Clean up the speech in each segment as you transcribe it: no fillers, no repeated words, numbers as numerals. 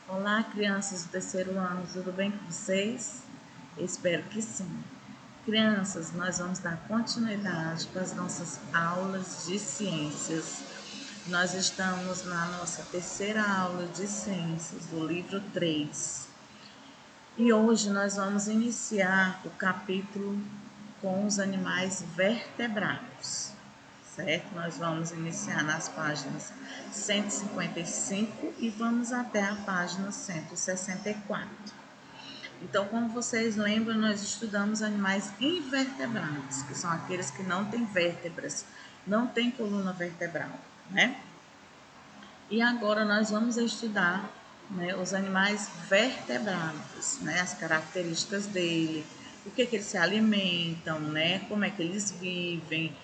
Olá, crianças do terceiro ano, tudo bem com vocês? Espero que sim. Crianças, nós vamos dar continuidade com as nossas aulas de ciências. Nós estamos na nossa terceira aula de ciências do livro 3. E hoje nós vamos iniciar o capítulo com os animais vertebrados, certo? Nós vamos iniciar nas páginas 155 e vamos até a página 164. Então, como vocês lembram, nós estudamos animais invertebrados, que são aqueles que não têm vértebras, não têm coluna vertebral, né? E agora nós vamos estudar, né, os animais vertebrados, né, as características dele, o que eles se alimentam, né, como é que eles vivem,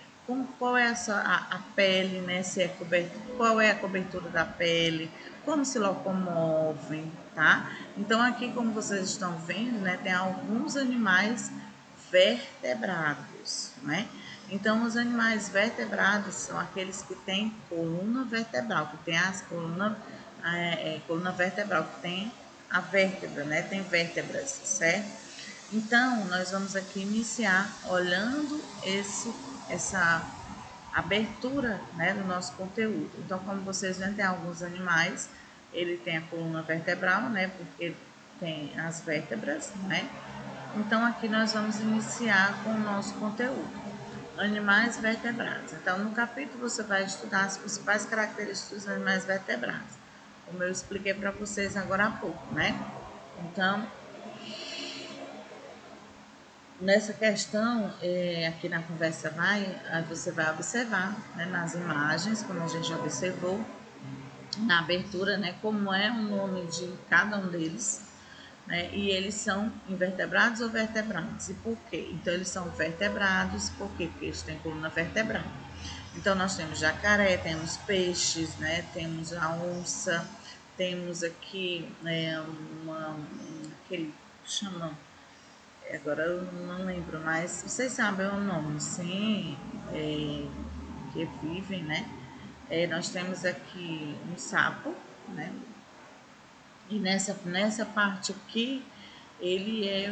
qual é a pele, né, se é coberto, qual é a cobertura da pele, como se locomovem, tá? Então aqui, como vocês estão vendo, né, tem alguns animais vertebrados, né? Então, os animais vertebrados são aqueles que têm coluna vertebral, que tem as coluna vertebral, que tem a vértebra, né? Tem vértebras, certo? Então, nós vamos aqui iniciar olhando essa abertura, né, do nosso conteúdo. Então, como vocês veem, tem alguns animais, ele tem a coluna vertebral, né? Porque tem as vértebras, né? Então, aqui nós vamos iniciar com o nosso conteúdo. Animais vertebrados. Então, no capítulo você vai estudar as principais características dos animais vertebrados, como eu expliquei para vocês agora há pouco, né? Então, nessa questão, aqui na conversa você vai observar, né, nas imagens, como a gente já observou, na abertura, né, como é o nome de cada um deles, né, e eles são invertebrados ou vertebrados. E por quê? Então, eles são vertebrados, por quê? Porque eles têm coluna vertebral. Então, nós temos jacaré, temos peixes, né, temos a onça, temos aqui aquele chama, agora eu não lembro, mas vocês sabem o nome, sim, que vivem, né? Nós temos aqui um sapo, né? E nessa parte aqui, ele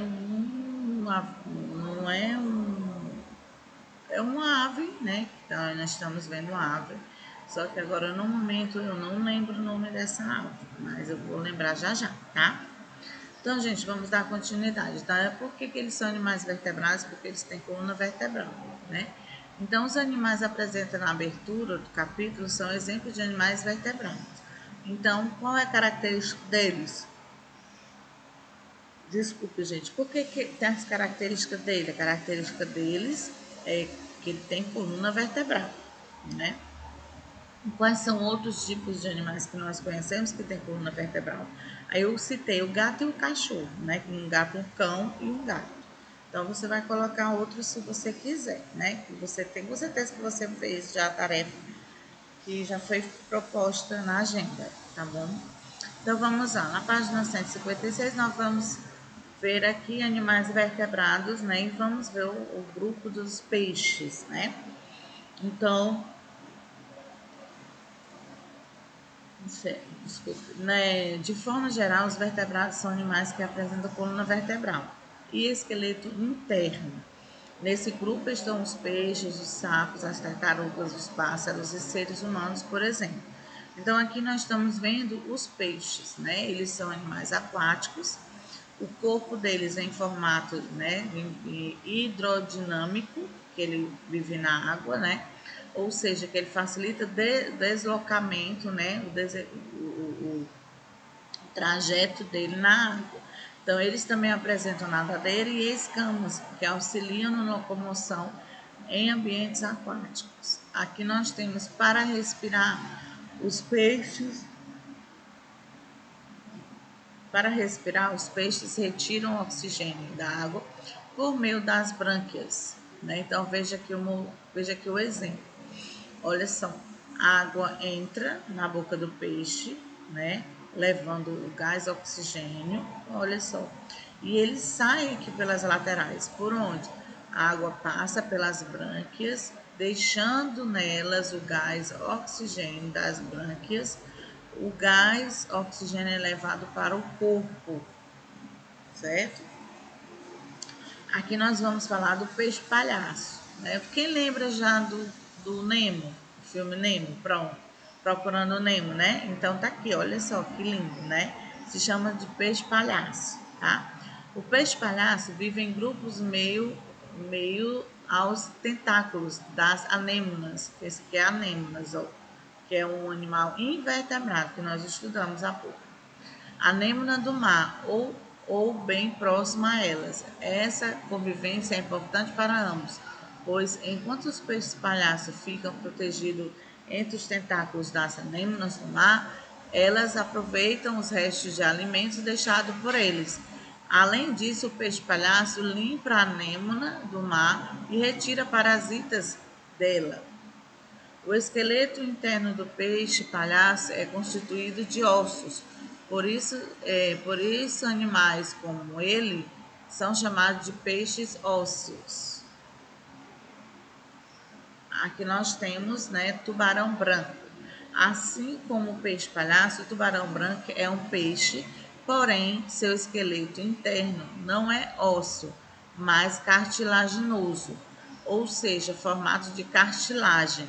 não é é uma ave, né? Então, nós estamos vendo uma ave. Só que agora, no momento, eu não lembro o nome dessa ave, mas eu vou lembrar já já, tá? Então, gente, vamos dar continuidade, tá? Por que eles são animais vertebrados? Porque eles têm coluna vertebral, né? Então, os animais apresentados na abertura do capítulo são exemplos de animais vertebrados. Então, qual é a característica deles? Desculpe, gente. Por que tem as características dele? A característica deles é que ele tem coluna vertebral, né? E quais são outros tipos de animais que nós conhecemos que tem coluna vertebral? Aí eu citei o gato e o cachorro, né? Um gato, um cão e um gato. Então você vai colocar outros se você quiser, né? Que você tem com certeza que você fez já a tarefa que já foi proposta na agenda, tá bom? Então vamos lá, na página 156 nós vamos ver aqui animais vertebrados, né? E vamos ver o grupo dos peixes, né? Então, desculpe, né? De forma geral, os vertebrados são animais que apresentam coluna vertebral e esqueleto interno. Nesse grupo estão os peixes, os sapos, as tartarugas, os pássaros e seres humanos, por exemplo. Então aqui nós estamos vendo os peixes, né? Eles são animais aquáticos. O corpo deles é em formato, né, hidrodinâmico, que ele vive na água, né? Ou seja, que ele facilita o deslocamento, né? O trajeto dele na água. Então, eles também apresentam nadadeira e escamas, que auxiliam na locomoção em ambientes aquáticos. Aqui nós temos para respirar os peixes. Para respirar, os peixes retiram o oxigênio da água por meio das brânquias, né? Então veja aqui o exemplo. Olha só, a água entra na boca do peixe, né? Levando o gás oxigênio, olha só. E ele sai aqui pelas laterais. Por onde? A água passa pelas brânquias, deixando nelas o gás oxigênio das brânquias o gás oxigênio é levado para o corpo, certo? Aqui nós vamos falar do peixe palhaço, né? Quem lembra já do Nemo, o filme Nemo? Pronto, Procurando Nemo, né? Então tá aqui, olha só que lindo, né? Se chama de peixe palhaço, tá? O peixe palhaço vive em grupos meio aos tentáculos das anêmonas, esse aqui é anêmonas, ó, que é um animal invertebrado que nós estudamos há pouco. Anêmona do mar ou bem próxima a elas. Essa convivência é importante para ambos, pois enquanto os peixes palhaço ficam protegidos entre os tentáculos das anêmonas do mar, elas aproveitam os restos de alimentos deixados por eles. Além disso, o peixe palhaço limpa a anêmona do mar e retira parasitas dela. O esqueleto interno do peixe palhaço é constituído de ossos, por isso animais como ele são chamados de peixes ósseos. Aqui nós temos, né, tubarão branco. Assim como o peixe palhaço, o tubarão branco é um peixe, porém seu esqueleto interno não é ósseo, mas cartilaginoso, ou seja, formado de cartilagem.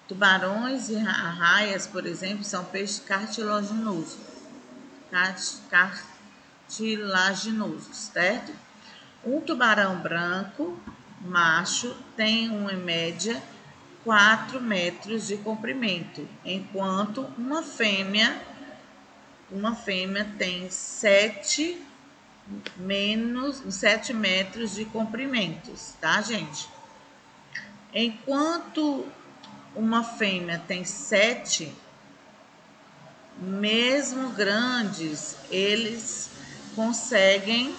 Tubarões e arraias, por exemplo, são peixes cartilaginosos, certo? Um tubarão branco macho tem em média 4 metros de comprimento, enquanto uma fêmea tem 7 metros de comprimento, tá, gente? Enquanto uma fêmea tem 7, mesmo grandes, eles conseguem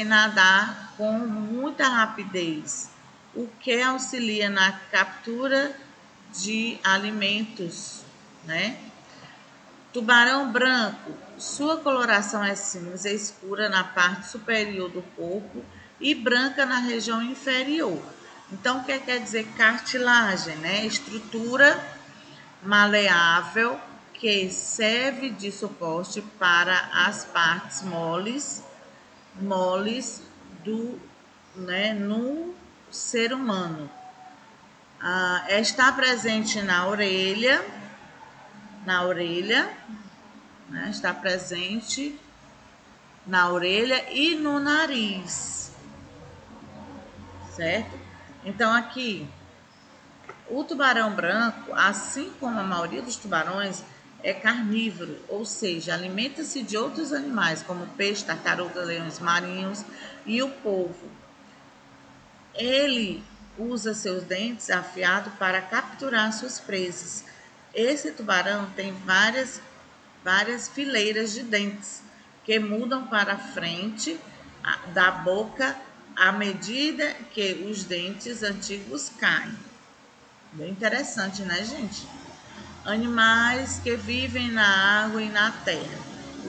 nadar com muita rapidez, o que auxilia na captura de alimentos, né? Tubarão branco, sua coloração é cinza escura na parte superior do corpo e branca na região inferior. Então, o que quer dizer cartilagem, né? Estrutura maleável que serve de suporte para as partes moles no ser humano. Está presente na orelha, né? Está presente na orelha e no nariz, certo? Então aqui, o tubarão branco, assim como a maioria dos tubarões, é carnívoro, ou seja, alimenta-se de outros animais, como peixe, tartaruga, leões marinhos e o polvo. Ele usa seus dentes afiados para capturar suas presas. Esse tubarão tem várias fileiras de dentes que mudam para a frente da boca à medida que os dentes antigos caem. Bem interessante, né, gente? Animais que vivem na água e na terra.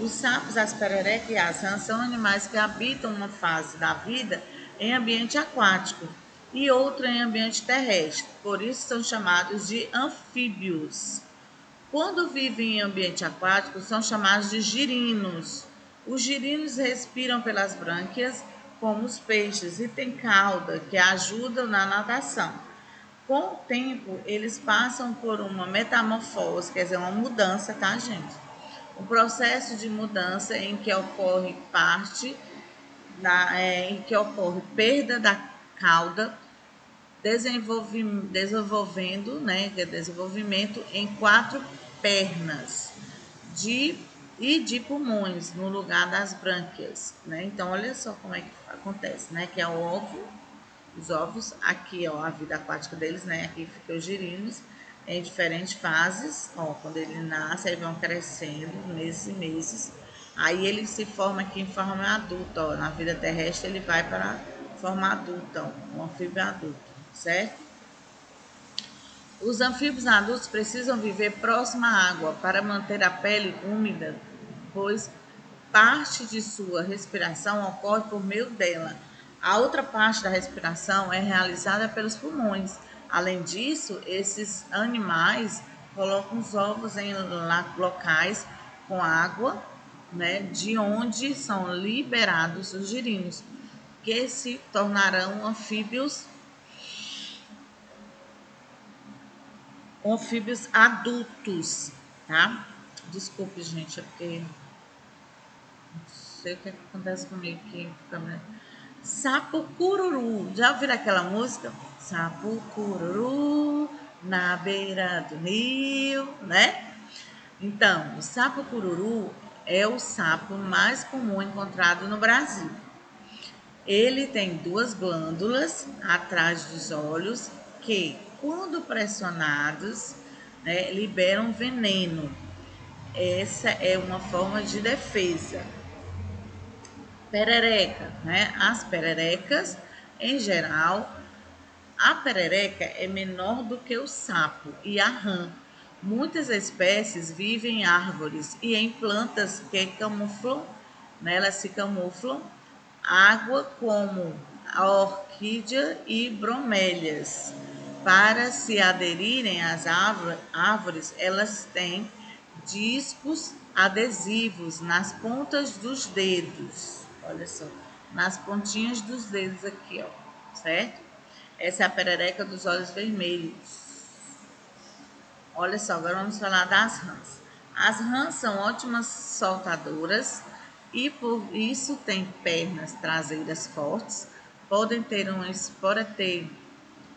Os sapos, as pererecas e as rãs são animais que habitam uma fase da vida em ambiente aquático e outra em ambiente terrestre. Por isso são chamados de anfíbios. Quando vivem em ambiente aquático, são chamados de girinos. Os girinos respiram pelas brânquias, como os peixes, e têm cauda, que ajudam na natação. Com o tempo, eles passam por uma metamorfose, quer dizer, uma mudança, tá, gente? Um processo de mudança em que ocorre perda da cauda, desenvolvimento em 4 pernas e de pulmões no lugar das brânquias, né? Então, olha só como é que acontece, né? Que é o ovo, os ovos, aqui, ó, a vida aquática deles, né? Aqui fica os girinos em diferentes fases, ó, quando ele nasce, aí vão crescendo meses e meses, aí ele se forma aqui em forma adulta, ó, na vida terrestre ele vai para forma adulta, ó, um anfíbio adulto, certo? Os anfíbios adultos precisam viver próximo à água para manter a pele úmida, pois parte de sua respiração ocorre por meio dela. A outra parte da respiração é realizada pelos pulmões. Além disso, esses animais colocam os ovos em locais com água, né, de onde são liberados os girinos, que se tornarão anfíbios adultos, tá? Desculpe, gente, é porque não sei o que acontece comigo aqui. Sapo cururu. Já ouviram aquela música? Sapo cururu na beira do rio, né? Então, o sapo cururu é o sapo mais comum encontrado no Brasil. Ele tem duas glândulas atrás dos olhos que, quando pressionados, né, liberam veneno. Essa é uma forma de defesa. Perereca, né? As pererecas, em geral, a perereca é menor do que o sapo e a rã. Muitas espécies vivem em árvores e em plantas que camuflam, né, elas se camuflam água, como a orquídea e bromélias. Para se aderirem às árvores, elas têm discos adesivos nas pontas dos dedos. Olha só, nas pontinhas dos dedos aqui, ó, certo? Essa é a perereca dos olhos vermelhos. Olha só, agora vamos falar das rãs. As rãs são ótimas soltadoras e por isso têm pernas traseiras fortes. Pode ter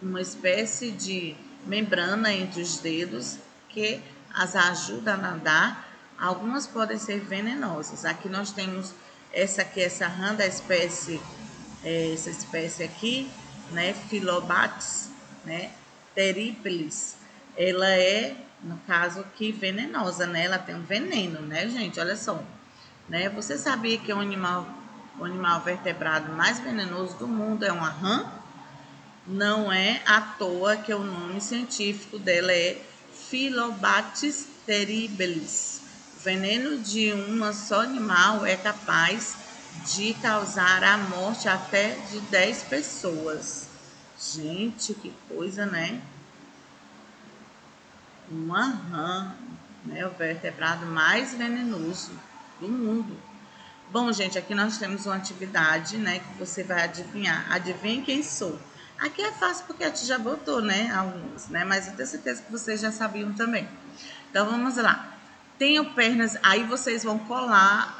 uma espécie de membrana entre os dedos que as ajuda a nadar. Algumas podem ser venenosas. Aqui nós temos essa rã da espécie, essa espécie aqui, né, Phyllobates, né, terribilis. Ela é, no caso aqui, venenosa, né? Ela tem um veneno, né, gente? Olha só, né? Você sabia que o animal vertebrado mais venenoso do mundo é uma rã? Não é à toa que o nome científico dela é Phyllobates terribilis. O veneno de um só animal é capaz de causar a morte até de 10 pessoas. Gente, que coisa, né? Uma rã, né? O vertebrado mais venenoso do mundo. Bom, gente, aqui nós temos uma atividade, né, que você vai adivinhar. Adivinha quem sou? Aqui é fácil porque a tia já botou, né, alguns, né, mas eu tenho certeza que vocês já sabiam também. Então, vamos lá. Tenho pernas, aí vocês vão colar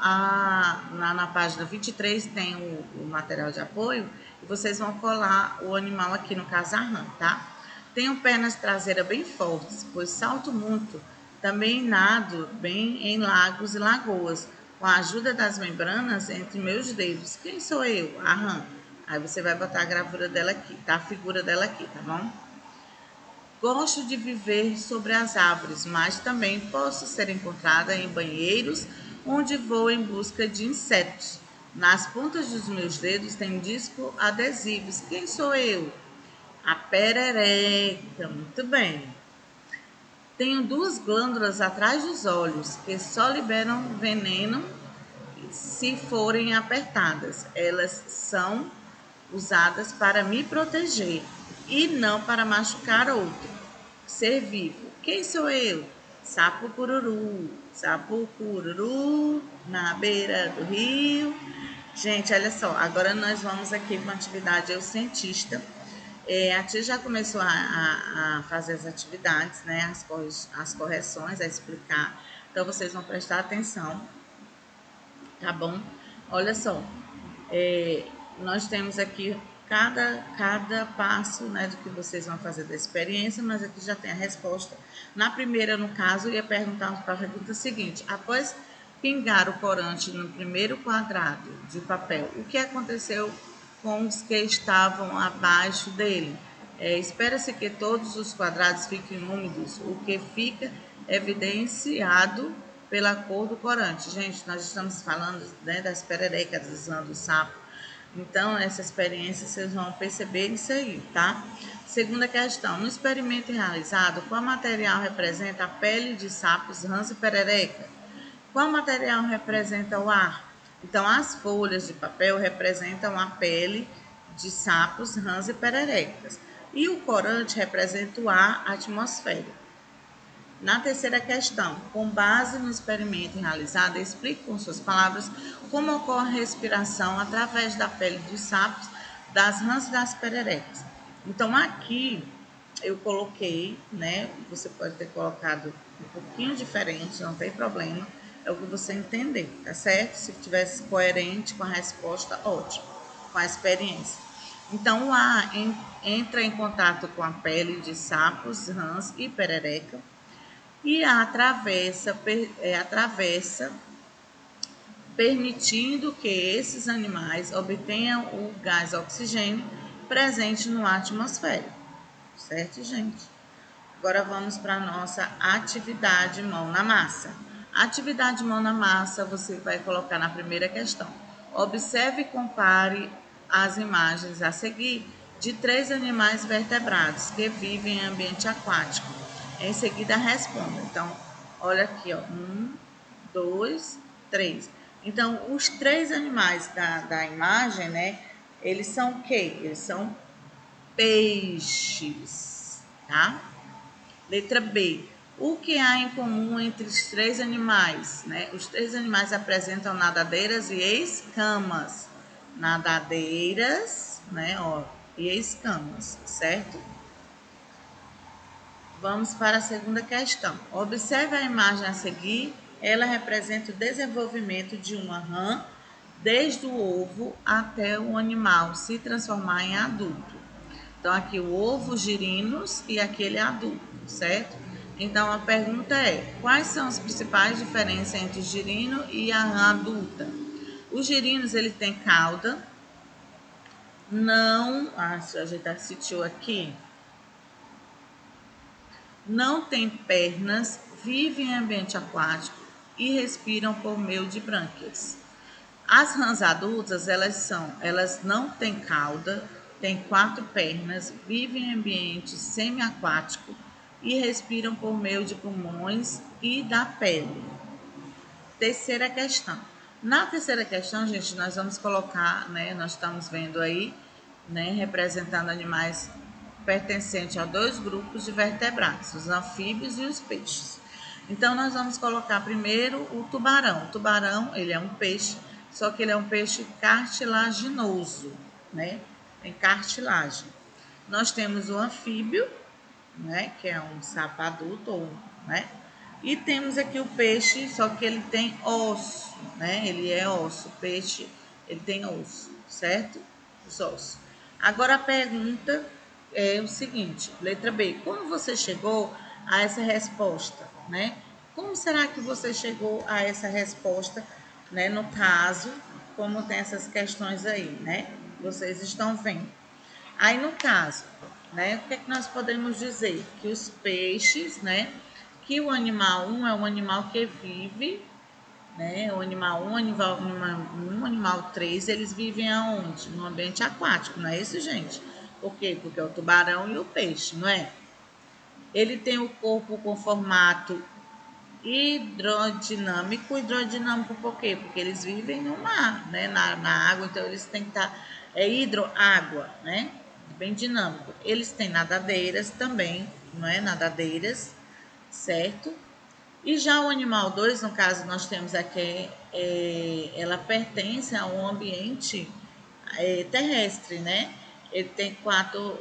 na página 23, tem o material de apoio, e vocês vão colar o animal aqui, no caso a rã, tá? Tenho pernas traseiras bem fortes, pois salto muito. Também nado bem em lagos e lagoas, com a ajuda das membranas entre meus dedos. Quem sou eu? A rã. Aí você vai botar a gravura dela aqui, tá? A figura dela aqui, tá bom? Gosto de viver sobre as árvores, mas também posso ser encontrada em banheiros, onde vou em busca de insetos. Nas pontas dos meus dedos tem disco adesivos. Quem sou eu? A perereca. Muito bem. Tenho duas glândulas atrás dos olhos que só liberam veneno se forem apertadas. Elas são usadas para me proteger e não para machucar outro ser vivo. Quem sou eu? Sapo cururu, na beira do rio. Gente, olha só, agora nós vamos aqui com a atividade Eu Cientista. A tia já começou a fazer as atividades, né, as correções, a explicar. Então, vocês vão prestar atenção, tá bom? Olha só, nós temos aqui cada passo, né, do que vocês vão fazer da experiência, mas aqui já tem a resposta. Na primeira, no caso, eu ia perguntar para a pergunta seguinte: após pingar o corante no primeiro quadrado de papel, o que aconteceu com os que estavam abaixo dele? Espera-se que todos os quadrados fiquem úmidos, o que fica evidenciado pela cor do corante. Gente, nós estamos falando, né, das pererecas usando o sapo. Então, essa experiência vocês vão perceber isso aí, tá? Segunda questão. No experimento realizado, qual material representa a pele de sapos, rãs e perereca? Qual material representa o ar? Então, as folhas de papel representam a pele de sapos, rãs e pererecas. E o corante representa o ar atmosférico. Na terceira questão, com base no experimento realizado, explique com suas palavras como ocorre a respiração através da pele dos sapos, das rãs e das pererecas. Então, aqui eu coloquei, né? Você pode ter colocado um pouquinho diferente, não tem problema. É o que você entender, tá certo? Se tivesse coerente com a resposta, ótimo, com a experiência. Então, o A entra em contato com a pele de sapos, rãs e perereca e atravessa, permitindo que esses animais obtenham o gás oxigênio presente no ar atmosférico. Certo, gente? Agora vamos para a nossa atividade mão na massa. Atividade mão na massa, você vai colocar na primeira questão. Observe e compare as imagens a seguir de 3 animais vertebrados que vivem em ambiente aquático. Em seguida, responda. Então, olha aqui, ó. 1, 2, 3. Então, os 3 animais da imagem, né? Eles são o quê? Eles são peixes, tá? Letra B. O que há em comum entre os 3 animais? Né? Os 3 animais apresentam nadadeiras e escamas. Nadadeiras, né? Ó, e escamas, certo? Vamos para a segunda questão. Observe a imagem a seguir. Ela representa o desenvolvimento de uma rã desde o ovo até o animal se transformar em adulto. Então, aqui o ovo girinos e aquele adulto, certo? Então, a pergunta é: quais são as principais diferenças entre o girino e a rã adulta? Os girinos, ele tem cauda, não... a gente assistiu aqui. Não tem pernas, vivem em ambiente aquático e respiram por meio de brânquias. As rãs adultas, elas não têm cauda, têm 4 pernas, vivem em ambiente semiaquático e respiram por meio de pulmões e da pele. Terceira questão. Na terceira questão, gente, nós vamos colocar, né, nós estamos vendo aí, né, representando animais pertencentes a 2 grupos de vertebrados, os anfíbios e os peixes. Então, nós vamos colocar primeiro o tubarão. O tubarão, ele é um peixe, só que ele é um peixe cartilaginoso, né? Tem cartilagem. Nós temos o anfíbio, né? Que é um sapo adulto, né? E temos aqui o peixe, só que ele tem osso, né? Ele é osso. O peixe, ele tem osso, certo? Os ossos. Agora a pergunta é o seguinte, letra B. Como você chegou a essa resposta, né? Como será que você chegou a essa resposta, né? No caso, como tem essas questões aí, né? Vocês estão vendo. Aí, no caso, né? O que é que nós podemos dizer? Que os peixes, né? Que o animal 1 é um animal que vive, né? O animal 1, animal 3, eles vivem aonde? No ambiente aquático, não é isso, gente? Por quê? Porque é o tubarão e o peixe, não é? Ele tem o corpo com formato hidrodinâmico. Hidrodinâmico por quê? Porque eles vivem no mar, né? Na água, então eles têm que estar... É água, né? Bem dinâmico. Eles têm nadadeiras também, não é? Nadadeiras, certo? E já o animal 2, no caso, nós temos aqui, ela pertence a um ambiente terrestre, né? Ele tem quatro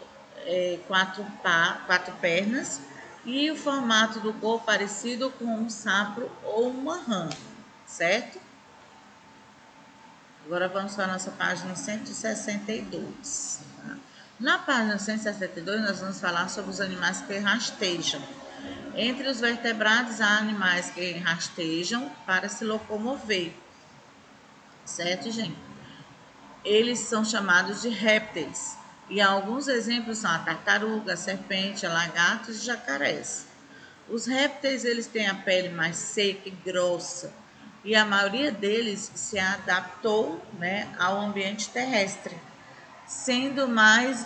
pernas e o formato do corpo parecido com um sapo ou uma rã, certo? Agora vamos para a nossa página 162. Tá? Na página 162, nós vamos falar sobre os animais que rastejam. Entre os vertebrados, há animais que rastejam para se locomover, certo, gente? Eles são chamados de répteis. E alguns exemplos são a tartaruga, a serpente, a lagartos e jacarés. Os répteis, eles têm a pele mais seca e grossa. E a maioria deles se adaptou, né, ao ambiente terrestre, sendo mais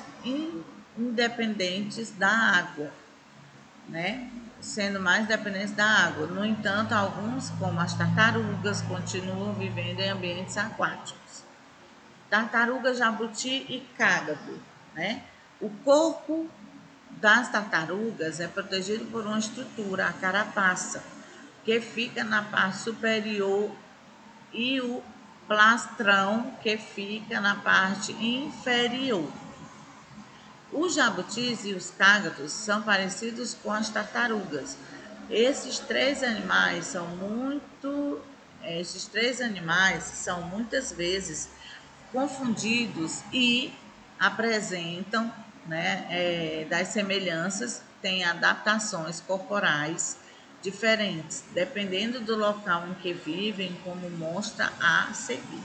independentes da água, né? Sendo mais dependentes da água. No entanto, alguns, como as tartarugas, continuam vivendo em ambientes aquáticos. Tartaruga, jabuti e cágado, né? O corpo das tartarugas é protegido por uma estrutura, a carapaça, que fica na parte superior, e o plastrão, que fica na parte inferior. Os jabutis e os cágados são parecidos com as tartarugas. Esses três animais são muitas vezes confundidos e apresentam, né, das semelhanças, têm adaptações corporais diferentes, dependendo do local em que vivem, como mostra a seguir.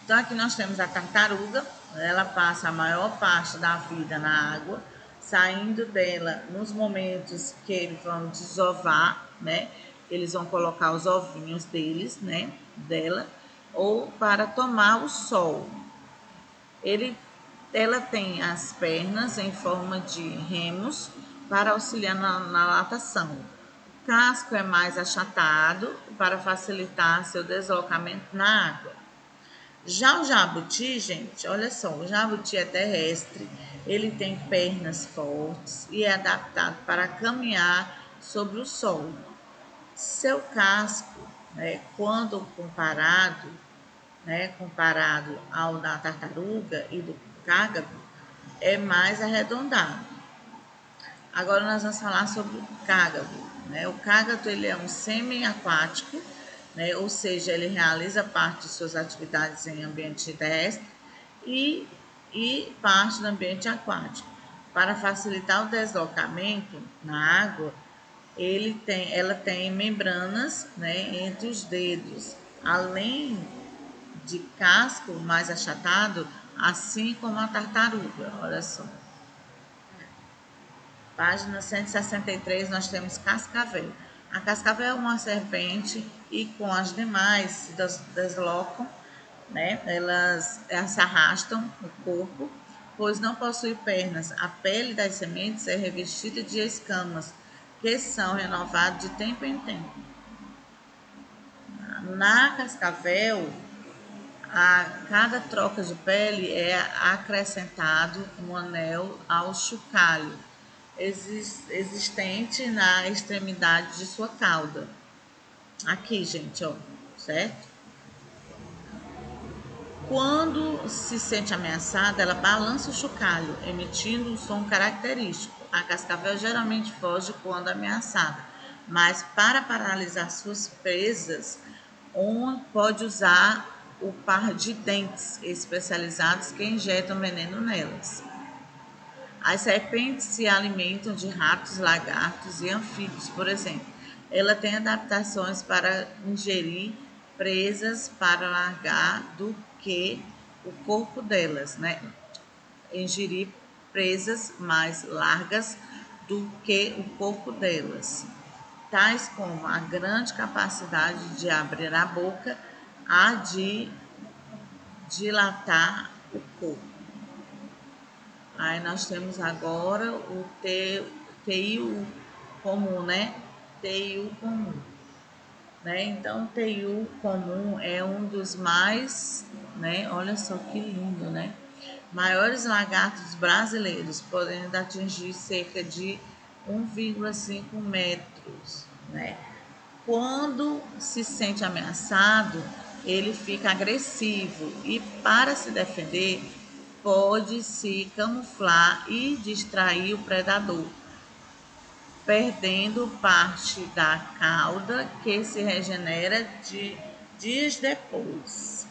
Então, aqui nós temos a tartaruga, ela passa a maior parte da vida na água, saindo dela nos momentos que eles vão desovar, né? Eles vão colocar os ovinhos deles, né? Dela, ou para tomar o sol. Ela tem as pernas em forma de remos para auxiliar na natação. O casco é mais achatado para facilitar seu deslocamento na água. Já o jabuti, gente, olha só, o jabuti é terrestre, ele tem pernas fortes e é adaptado para caminhar sobre o solo. Seu casco, né, quando comparado ao da tartaruga e do cágado, é mais arredondado. Agora nós vamos falar sobre o cágado. Né? O cágado ele é um semi-aquático, né? Ou seja, ele realiza parte de suas atividades em ambiente terrestre e parte do ambiente aquático. Para facilitar o deslocamento na água, ela tem membranas, né, entre os dedos, além de casco mais achatado, assim como a tartaruga. Olha só. Página 163, nós temos cascavel. A cascavel é uma serpente e com as demais se deslocam, né? Elas se arrastam no corpo, pois não possui pernas. A pele das sementes é revestida de escamas, que são renovadas de tempo em tempo. Na cascavel, a cada troca de pele é acrescentado um anel ao chocalho existente na extremidade de sua cauda. Aqui, gente, ó, certo? Quando se sente ameaçada, ela balança o chocalho, emitindo um som característico. A cascavel geralmente foge quando ameaçada, mas para paralisar suas presas, pode usar o par de dentes especializados que injetam veneno nelas. As serpentes se alimentam de ratos, lagartos e anfíbios, por exemplo. Ela tem adaptações para ingerir presas para largar do que o corpo delas, né? Ingerir presas mais largas do que o corpo delas, tais como a grande capacidade de abrir a boca, a de dilatar o corpo. Aí nós temos agora o TIU comum, né? TIU comum. Né? Então, o TIU comum é um dos mais, né? Olha só que lindo, né? Maiores lagartos brasileiros, podendo atingir cerca de 1,5 metros, né? Quando se sente ameaçado, ele fica agressivo e, para se defender, pode se camuflar e distrair o predador, perdendo parte da cauda que se regenera dias depois.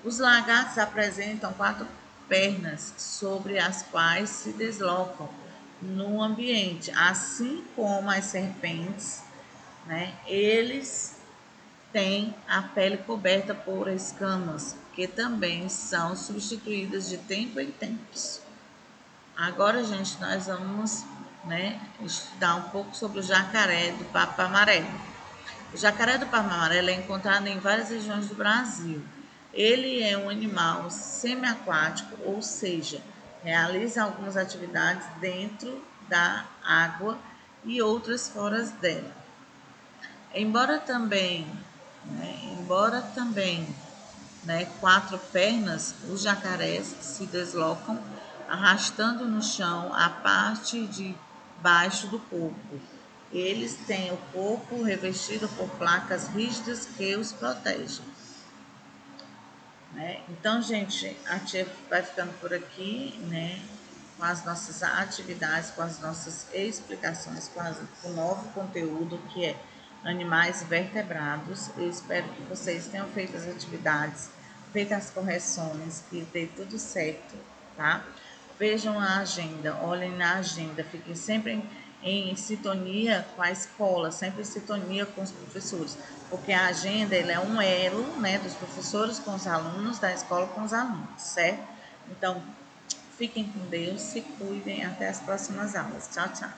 Os lagartos apresentam 4 pernas sobre as quais se deslocam no ambiente, assim como as serpentes, né? Eles têm a pele coberta por escamas, que também são substituídas de tempo em tempos. Agora, gente, nós vamos, né, estudar um pouco sobre o jacaré do papo amarelo. O jacaré do papo amarelo é encontrado em várias regiões do Brasil. Ele é um animal semiaquático, ou seja, realiza algumas atividades dentro da água e outras fora dela. Embora também, né, 4 pernas, os jacarés se deslocam arrastando no chão a parte de baixo do corpo. Eles têm o corpo revestido por placas rígidas que os protegem. Né? Então, gente, a tia vai ficando por aqui, né? Com as nossas atividades, com as nossas explicações, com o novo conteúdo que é animais vertebrados. Eu espero que vocês tenham feito as atividades, feito as correções, que dê tudo certo, tá? Vejam a agenda, olhem na agenda, fiquem sempre em sintonia com a escola, sempre em sintonia com os professores, porque a agenda ele é um elo, né, dos professores com os alunos, da escola com os alunos, certo? Então, fiquem com Deus, se cuidem, até as próximas aulas. Tchau, tchau.